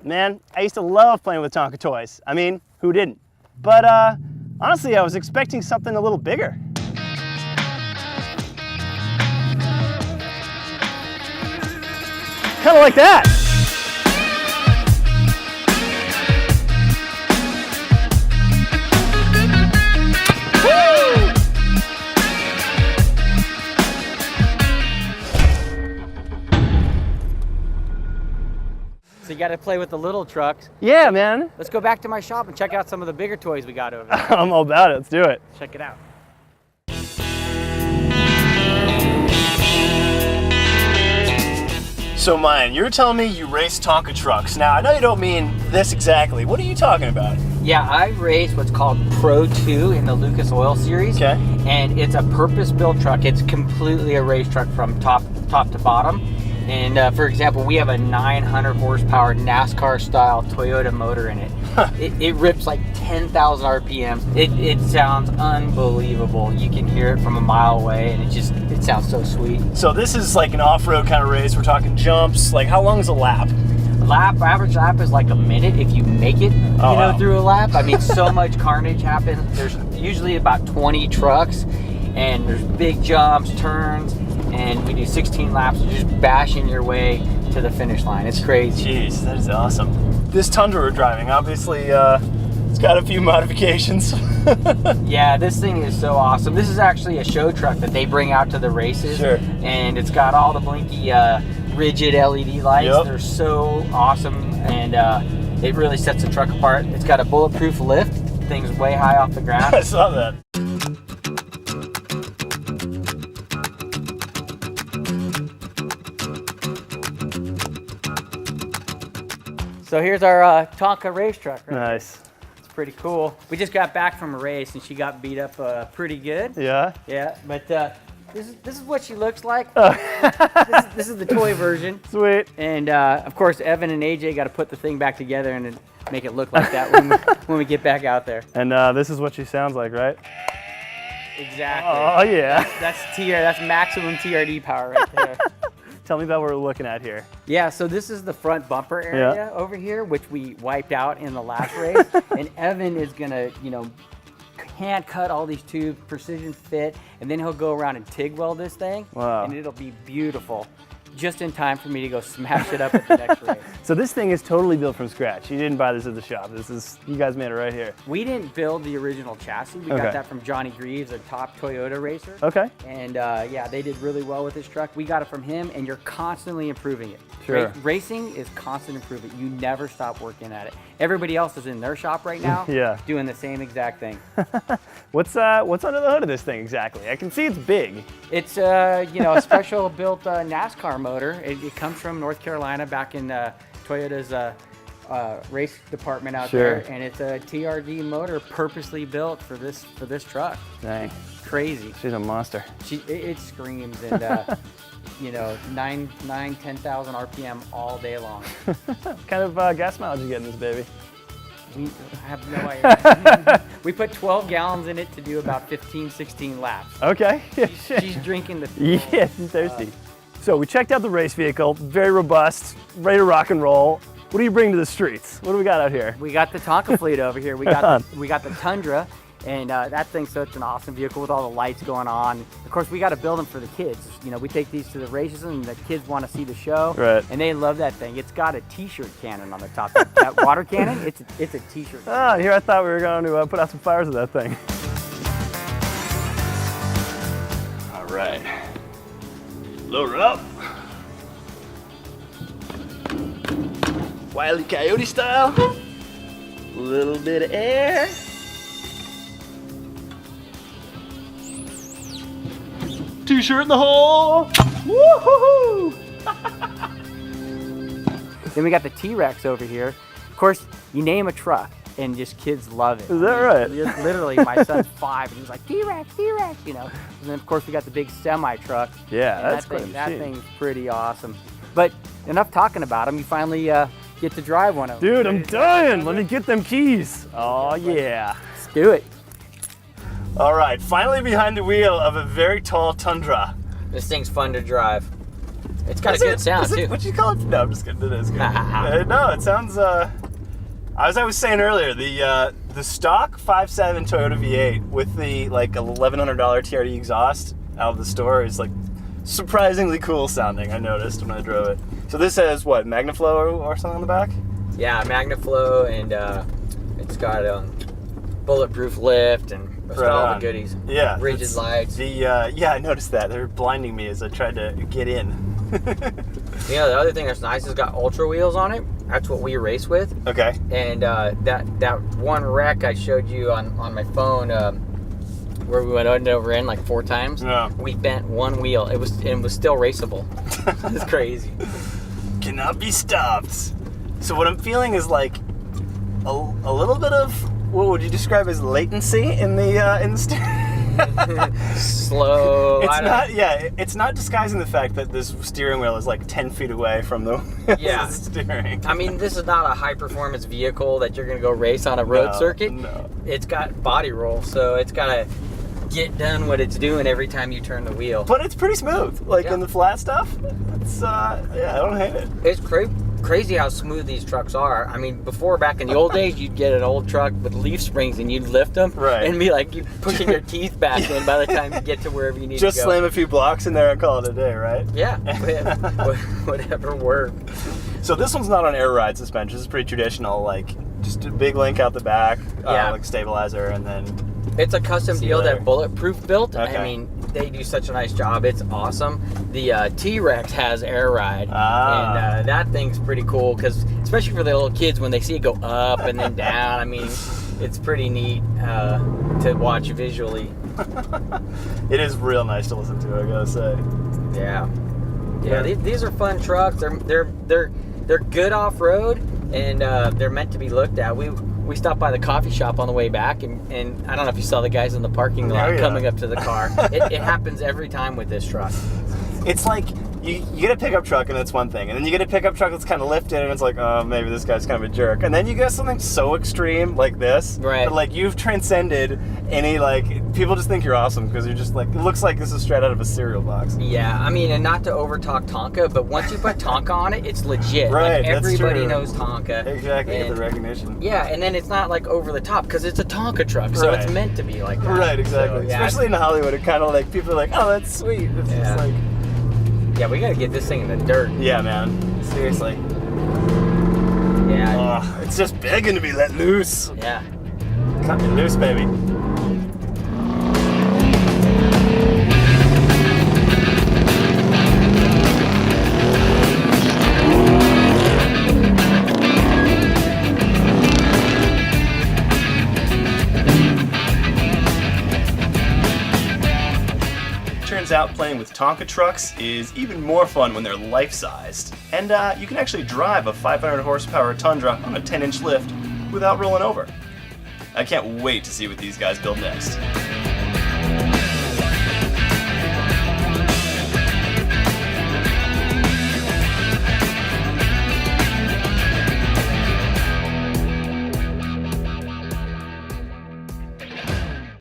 Man, I used to love playing with Tonka toys. I mean, who didn't? But honestly, I was expecting something a little bigger. Kind of like that. So you got to play with the little trucks. Yeah, man. Let's go back to my shop and check out some of the bigger toys we got over there. I'm all about it. Let's do it. Check it out. So, Mayan, you were telling me you race Tonka trucks. Now, I know you don't mean this exactly. What are you talking about? Yeah, I race what's called Pro 2 in the Lucas Oil series. Okay. And it's a purpose-built truck. It's completely a race truck from top to bottom. And for example, we have a 900 horsepower NASCAR-style Toyota motor in it. It rips like 10,000 RPMs. It sounds unbelievable. You can hear it from a mile away, and it sounds so sweet. So this is like an off-road kind of race. We're talking jumps. Like, how long is a lap? Average lap is like a minute if you make it, wow. through a lap. I mean, so much carnage happens. There's usually about 20 trucks, and there's big jumps, turns, and we do 16 laps. You're just bashing your way to the finish line. It's crazy. Jeez, that is awesome. This Tundra we're driving, obviously, it's got a few modifications. Yeah, this thing is so awesome. This is actually a show truck that they bring out to the races. Sure. And it's got all the blinky, rigid LED lights. Yep. They're so awesome, and it really sets the truck apart. It's got a bulletproof lift. Thing's way high off the ground. I saw that. So here's our Tonka race truck. Right? Nice. It's pretty cool. We just got back from a race, and she got beat up pretty good. Yeah? Yeah, but this is what she looks like. This is the toy version. Sweet. And of course, Evan and AJ got to put the thing back together and make it look like that when we get back out there. And this is what she sounds like, right? Exactly. Oh, yeah. That's maximum TRD power right there. Tell me about what we're looking at here. Yeah, so this is the front bumper area over here, which we wiped out in the last race. And Evan is gonna, hand cut all these tubes, precision fit, and then he'll go around and TIG weld this thing. Wow. And it'll be beautiful. Just in time for me to go smash it up at the next race. So this thing is totally built from scratch. You didn't buy this at the shop. You guys made it right here. We didn't build the original chassis. We got that from Johnny Greaves, a top Toyota racer. Okay. And yeah, they did really well with this truck. We got it from him, and you're constantly improving it. Sure. Racing is constant improvement. You never stop working at it. Everybody else is in their shop right now doing the same exact thing. What's under the hood of this thing exactly? I can see it's big. It's a special built NASCAR motor. It comes from North Carolina, back in Toyota's race department out there, and it's a TRD motor purposely built for this truck. Dang. Crazy. She's a monster. It screams, and 10,000 RPM all day long. What kind of gas mileage you get in this baby? I have no idea. We put 12 gallons in it to do about 15, 16 laps. Okay. She's drinking the fuel. Yeah, she's thirsty. So we checked out the race vehicle, very robust, ready to rock and roll. What do you bring to the streets? What do we got out here? We got the Tonka fleet over here. We got the Tundra, and that thing's such an awesome vehicle with all the lights going on. Of course, we got to build them for the kids. We take these to the races, and the kids want to see the show, right? And they love that thing. It's got a T-shirt cannon on the top. That water cannon, it's a T-shirt. Ah, here I thought we were going to put out some fires with that thing. All right. Load her up. Wile E. Coyote style. A little bit of air. T-shirt in the hole. Woo-hoo-hoo! Then we got the T-Rex over here. Of course, you name a truck, and just kids love it. Is that right? Literally, my son's 5, and he's like, T-Rex, T-Rex, And then, of course, we got the big semi-truck. Yeah, that's quite that thing's pretty awesome. But enough talking about them. You finally get to drive one of them. Dude, I'm dying. Let me get them keys. Oh, yeah. Let's do it. All right, finally behind the wheel of a very tall Tundra. This thing's fun to drive. It's got a good sound too. What you call it? No, I'm just kidding. It is good. No, it sounds. As I was saying earlier, the stock 5.7 Toyota V8 with the like $1,100 TRD exhaust out of the store is like surprisingly cool sounding. I noticed when I drove it. So this has what, MagnaFlow or something on the back? Yeah, MagnaFlow, and it's got bulletproof lift and it's got all the goodies. Yeah, rigid lights. Yeah, I noticed that. They're blinding me as I tried to get in. Yeah, the other thing that's nice is it's got ultra wheels on it. That's what we race with. Okay. And that one wreck I showed you on my phone, where we went over in like 4 times. Yeah. We bent one wheel. It was still raceable. It's crazy. Cannot be stopped. So what I'm feeling is like a little bit of, what would you describe as latency in the steering? Slow. It's not disguising the fact that this steering wheel is like 10 feet away from the steering. I mean, this is not a high performance vehicle that you're gonna go race on a road circuit. No. It's got body roll, so it's gotta get done what it's doing every time you turn the wheel. But it's pretty smooth. Like in the flat stuff, it's I don't hate it. It's crazy how smooth these trucks are. I mean, before, back in the old days, you'd get an old truck with leaf springs and you'd lift them and be like you pushing your teeth back in by the time you get to wherever you need to go. Just slam a few blocks in there and call it a day, right? Yeah, whatever works. So this one's not on air ride suspension. This is pretty traditional, like just a big link out the back, like stabilizer, and then it's a custom deal that Bulletproof built. Okay. I mean, they do such a nice job. It's awesome. The T-Rex has air ride, and that thing's pretty cool because, especially for the little kids, when they see it go up and then down, I mean, it's pretty neat to watch visually. It is real nice to listen to, I gotta say. Yeah. These are fun trucks. They're good off road, and they're meant to be looked at. We stopped by the coffee shop on the way back, and I don't know if you saw the guys in the parking lot coming up to the car. It happens every time with this truck. It's like you get a pickup truck and it's one thing, and then you get a pickup truck that's kind of lifted and it's like, oh, maybe this guy's kind of a jerk, and then you get something so extreme like this, right? That, like, you've transcended any, like, people just think you're awesome because you're just like, it looks like this is straight out of a cereal box. Yeah, I mean, and not to overtalk Tonka, but once you put Tonka on it, it's legit. Right, like, everybody that's true. knows Tonka. Exactly, get the recognition. Yeah, and then it's not like over the top because it's a Tonka truck, so it's meant to be like that. Right, exactly. So, especially in Hollywood, it kind of like people are like, oh, that's sweet. It's just like. Yeah, we gotta get this thing in the dirt. Yeah, man. Seriously. Yeah. Oh, it's just begging to be let loose. Yeah. Cut me loose, baby. Turns out playing with Tonka trucks is even more fun when they're life-sized. And you can actually drive a 500 horsepower Tundra on a 10-inch lift without rolling over. I can't wait to see what these guys build next.